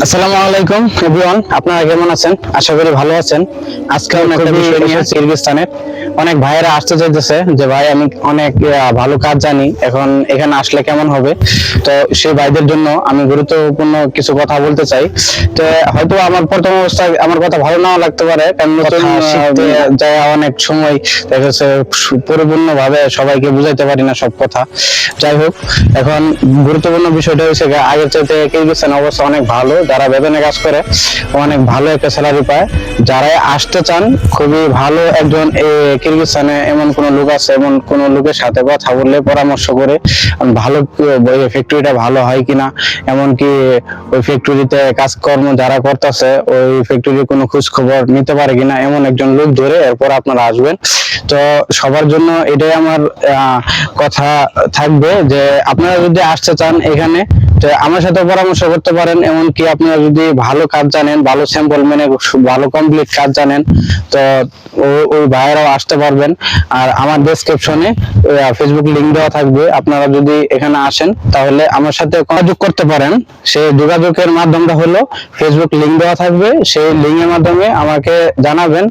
আসসালামু আলাইকুম এভরিওয়ান, আপনারা কেমন আছেন? আশা করি ভালো আছেন। আজকে আমি একটা বিষয় নিয়ে কিরগিজস্তানের অনেক ভাইয়েরা আসতে চাইতেছে যে ভাই আমি অনেক ভালো কাজ জানি, এখন এখানে আসলে কেমন হবে। তো সেই ভাইদের জন্য আমি গুরুত্বপূর্ণ কিছু কথা বলতে চাই। তো হয়তো আমার প্রথম অবস্থায় আমার কথা ভালো নাও লাগতে পারে, কারণ নতুন শিখতে যায় অনেক সময় দেখা যাচ্ছে পরিপূর্ণ ভাবে সবাইকে বুঝাইতে পারি না সব কথা। যাই হোক, এখন গুরুত্বপূর্ণ বিষয়টা হচ্ছে আগের চাইতে কিরগিজস্তানের অবস্থা অনেক ভালো। যারা বেতনে কাজ করে অনেক ভালো একটা স্যালারি পায়। যারা আসতে চান, খুবই ভালো একজন কিরগিজস্তানে এমন কোন লোক আছে, এমন কোন লোকের সাথে কথা বললে পরামর্শ করে ভালো ফ্যাক্টরিটা ভালো হয় কিনা, এমনকি ওই ফ্যাক্টরিতে কাজকর্ম যারা করতেছে ওই ফ্যাক্টরির কোনো খোঁজ খবর নিতে পারে কিনা, এমন একজন লোক ধরে এরপর আপনারা আসবেন। তো সবার জন্য এটাই আমার কথা থাকবে যে আপনারা যদি আসতে চান এখানে, তো আমার সাথে পরামর্শ করতে পারেন। এমনকি আপনারা যদি ভালো কাজ জানেন, ভালো স্যাম্পল মানে ভালো কমপ্লিট কাজ জানেন, তো ওই ভাইয়েরাও আসতে পারবেন। আর আমার ডেসক্রিপশনে ফেসবুক লিংক দেওয়া থাকবে, আপনারা যদি এখানে আসেন তাহলে আমার সাথে যোগাযোগ করতে পারেন। সেই যোগাযোগের মাধ্যমটা হলো ফেসবুক লিংক দেওয়া থাকবে, সেই লিংকের মাধ্যমে আমাকে জানাবেন।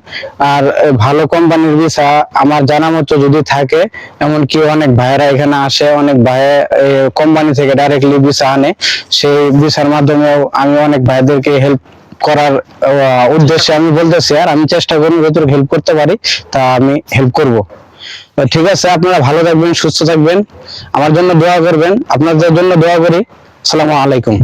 আর ভালো কোম্পানির ভিসা আমার জানা মতো যদি থাকে, এমনকি অনেক ভাইয়েরা এখানে আসে, অনেক ভাই কোম্পানি থেকে ডাইরেক্টলি ভিসা আনে, সেই ভিসার মাধ্যমেও আমি অনেক ভাইদেরকে হেল্প করার উদ্দেশ্যে আমি বলতেছি। আর আমি চেষ্টা করবো যতটুকু হেল্প করতে পারি তা আমি হেল্প করব। ঠিক আছে, আপনারা ভালো থাকবেন, সুস্থ থাকবেন, আমার জন্য দোয়া করবেন, আপনাদের জন্য দোয়া করি। আসসালামু আলাইকুম।